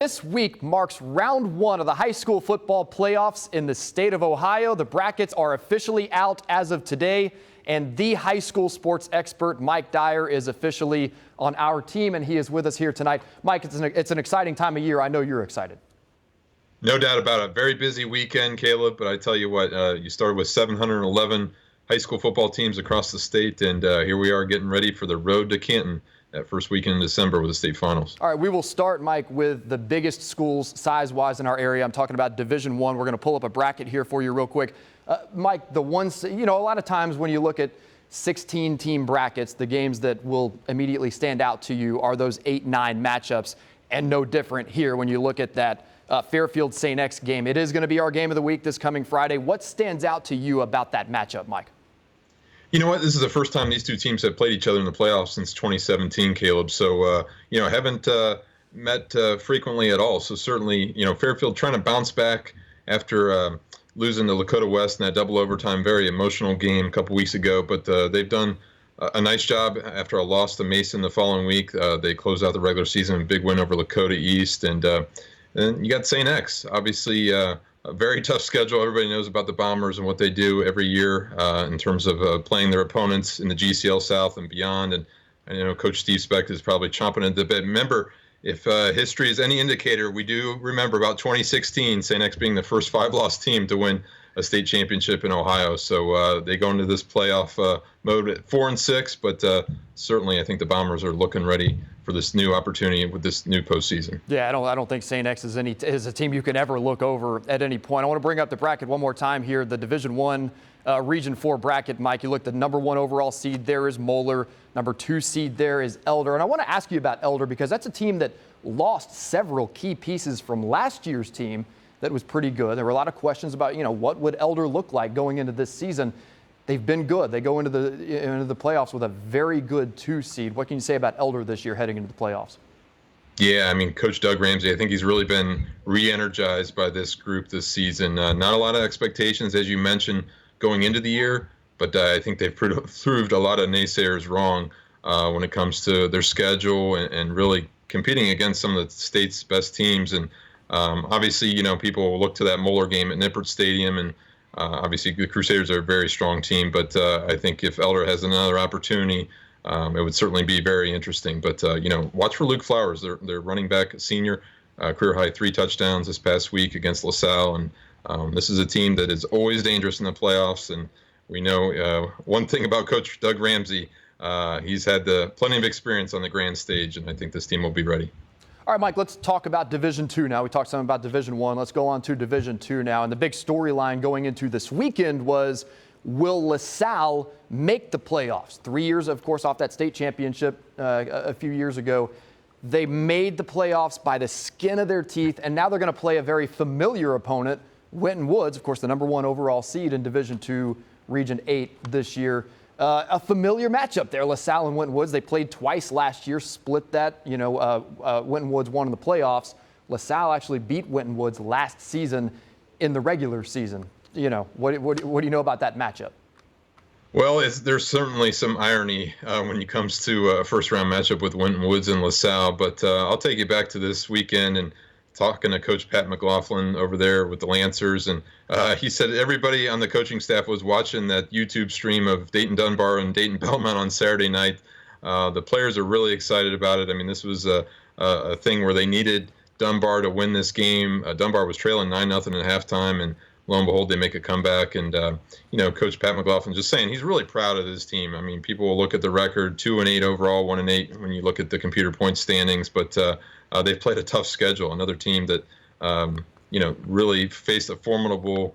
This week marks round one of the high school football playoffs in the state of Ohio. The brackets are officially out as of today, and the high school sports expert, Mike Dyer, is officially on our team, and he is with us here tonight. Mike, it's an exciting time of year. I know you're excited. No doubt about it. Very busy weekend, Caleb, but I tell you what, you started with 711 high school football teams across the state, and here we are getting ready for the road to Canton that first weekend in December with the state finals. All right, we will start, Mike, with the biggest schools size-wise in our area. I'm talking about Division I. We're going to pull up a bracket here for you real quick. Mike, the ones, a lot of times when you look at 16-team brackets, the games that will immediately stand out to you are those 8-9 matchups, and no different here when you look at that Fairfield-St. X game. It is going to be our game of the week this coming Friday. What stands out to you about that matchup, Mike? You know what? This is the first time these two teams have played each other in the playoffs since 2017, Caleb. So, haven't met frequently at all. So certainly, Fairfield trying to bounce back after losing to Lakota West in that double overtime, very emotional game a couple weeks ago. But they've done a nice job after a loss to Mason the following week. They closed out the regular season, a big win over Lakota East. And you got St. X, obviously. A very tough schedule. Everybody knows about the Bombers and what they do every year in terms of playing their opponents in the GCL South and beyond. And I know Coach Steve Speck is probably chomping at the bit. Remember, if history is any indicator, we do remember about 2016, St. X being the first 5-loss team to win a state championship in Ohio. So they go into this playoff mode at 4-6, but certainly I think the Bombers are looking ready for this new opportunity with this new postseason. Yeah, I don't think St. X is a team you can ever look over at any point. I want to bring up the bracket one more time here. The Division I Region 4 bracket, Mike. You look at the number 1 overall seed there is Moeller. Number 2 seed there is Elder. And I want to ask you about Elder because that's a team that lost several key pieces from last year's team that was pretty good. There were a lot of questions about, what would Elder look like going into this season. They've been good. They go into the playoffs with a very good 2 seed. What can you say about Elder this year heading into the playoffs? Yeah, Coach Doug Ramsey, I think he's really been re-energized by this group this season. Not a lot of expectations, as you mentioned, going into the year, but I think they've proved a lot of naysayers wrong when it comes to their schedule and really competing against some of the state's best teams. And obviously, people will look to that Moeller game at Nippert Stadium, and obviously the Crusaders are a very strong team, but I think if Elder has another opportunity, it would certainly be very interesting. But, watch for Luke Flowers. They're running back, senior, career high 3 touchdowns this past week against LaSalle. And this is a team that is always dangerous in the playoffs. And we know one thing about Coach Doug Ramsey, he's had plenty of experience on the grand stage, and I think this team will be ready. All right, Mike, let's talk about Division II now. We talked some about Division I. Let's go on to Division II now. And the big storyline going into this weekend was, will LaSalle make the playoffs? 3 years, of course, off that state championship a few years ago. They made the playoffs by the skin of their teeth, and now they're going to play a very familiar opponent, Winton Woods, of course, the number 1 overall seed in Division II, Region 8 this year. A familiar matchup there, LaSalle and Winton Woods. They played twice last year, split that. Winton Woods won in the playoffs. LaSalle actually beat Winton Woods last season in the regular season. What do you know about that matchup? Well, there's certainly some irony when it comes to a first-round matchup with Winton Woods and LaSalle. But I'll take you back to this weekend and talking to Coach Pat McLaughlin over there with the Lancers, and he said everybody on the coaching staff was watching that YouTube stream of Dayton Dunbar and Dayton Belmont on Saturday night. The players are really excited about it. This was a thing where they needed Dunbar to win this game. Dunbar was trailing 9-0 at halftime, and lo and behold, they make a comeback. And Coach Pat McLaughlin just saying he's really proud of his team. People will look at the record, 2-8 overall, 1-8 when you look at the computer point standings, but they've played a tough schedule. Another team that, really faced a formidable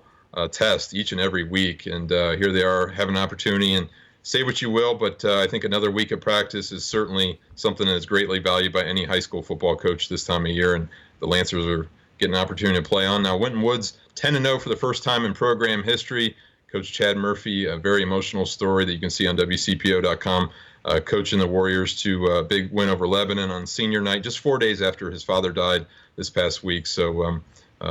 test each and every week. And here they are having an opportunity. And say what you will, but I think another week of practice is certainly something that is greatly valued by any high school football coach this time of year. And the Lancers are getting an opportunity to play on. Now, Winton Woods, 10-0 for the first time in program history. Coach Chad Murphy, a very emotional story that you can see on WCPO.com. Coaching the Warriors to a big win over Lebanon on senior night, just 4 days after his father died this past week. So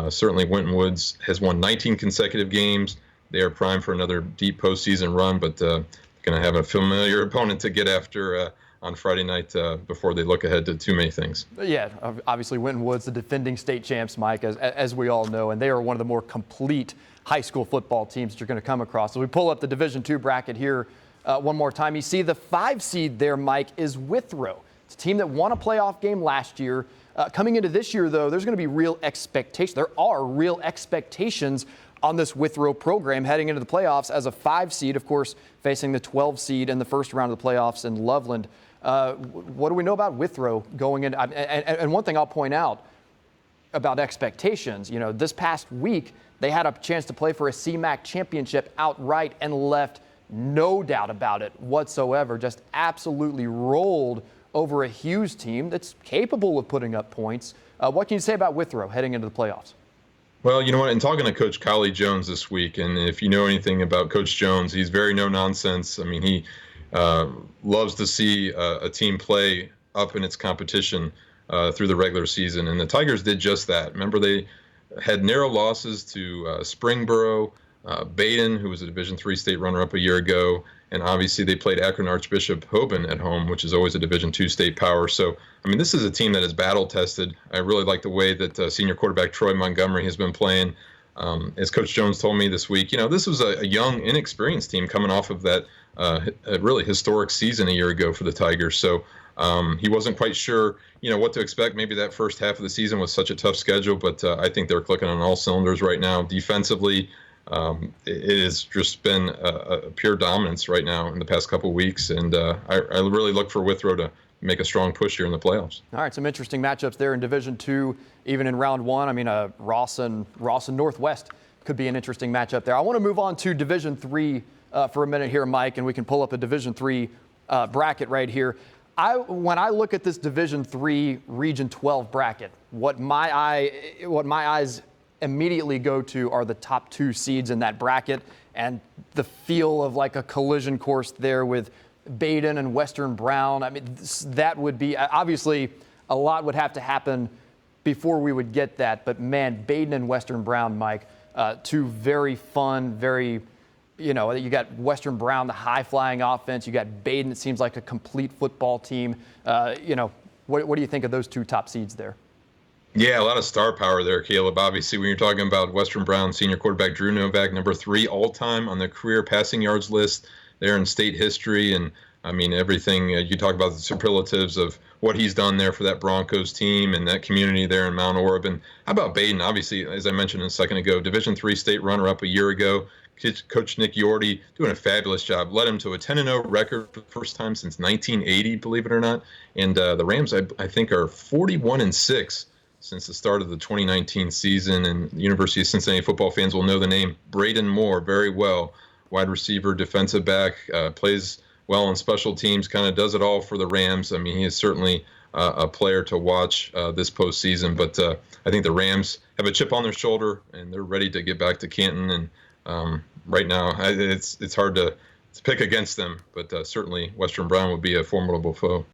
certainly Winton Woods has won 19 consecutive games. They are primed for another deep postseason run, but going to have a familiar opponent to get after on Friday night before they look ahead to too many things. Yeah, obviously Winton Woods, the defending state champs, Mike, as we all know, and they are one of the more complete high school football teams that you're going to come across. So we pull up the Division II bracket here one more time. You see the 5 seed there, Mike, is Withrow. It's a team that won a playoff game last year. Coming into this year, though, there's going to be real expectations. There are real expectations on this Withrow program heading into the playoffs as a 5 seed, of course, facing the 12 seed in the first round of the playoffs in Loveland. What do we know about Withrow going in? And one thing I'll point out about expectations, this past week, they had a chance to play for a CMAC championship outright and left no doubt about it whatsoever. Just absolutely rolled over a Hughes team that's capable of putting up points. What can you say about Withrow heading into the playoffs? Well, you know what? In talking to Coach Collie Jones this week, and if you know anything about Coach Jones, he's very no nonsense. I mean, he loves to see a team play up in its competition through the regular season, and the Tigers did just that. Remember, they had narrow losses to Springboro, Baden, who was a Division III state runner-up a year ago, and obviously they played Akron Archbishop Hoban at home, which is always a Division II state power. So, I mean, this is a team that is battle-tested. I really like the way that senior quarterback Troy Montgomery has been playing. As Coach Jones told me this week, this was a young, inexperienced team coming off of that a really historic season a year ago for the Tigers. So he wasn't quite sure, what to expect. Maybe that first half of the season was such a tough schedule, but I think they're clicking on all cylinders right now. Defensively, it has just been a pure dominance right now in the past couple of weeks, and I really look for Withrow to make a strong push here in the playoffs. All right, some interesting matchups there in Division II, even in round 1. I mean, Ross and Northwest could be an interesting matchup there. I want to move on to Division III for a minute here, Mike, and we can pull up a Division III bracket right here. When I look at this Division III Region 12 bracket, what my eyes immediately go to are the top 2 seeds in that bracket, and the feel of like a collision course there with Baden and Western Brown. I mean, that would be, obviously a lot would have to happen before we would get that, but man, Baden and Western Brown, Mike, 2 very fun, very, you got Western Brown, the high-flying offense. You got Baden, it seems like a complete football team. What do you think of those 2 top seeds there? Yeah, a lot of star power there, Caleb. Obviously, when you're talking about Western Brown, senior quarterback Drew Novak, number 3 all-time on the career passing yards list there in state history. And, I mean, everything you talk about the superlatives of what he's done there for that Broncos team and that community there in Mount Orab. And how about Baden? Obviously, as I mentioned a second ago, Division III state runner-up a year ago. Coach Nick Yorty doing a fabulous job. Led him to a 10-0 record for the first time since 1980, believe it or not. And the Rams, I think, are 41-6 since the start of the 2019 season. And the University of Cincinnati football fans will know the name Braden Moore very well. Wide receiver, defensive back, plays well on special teams, kind of does it all for the Rams. I mean, he is certainly a player to watch this postseason. But I think the Rams have a chip on their shoulder, and they're ready to get back to Canton. And right now, it's hard to pick against them, but certainly Western Brown would be a formidable foe.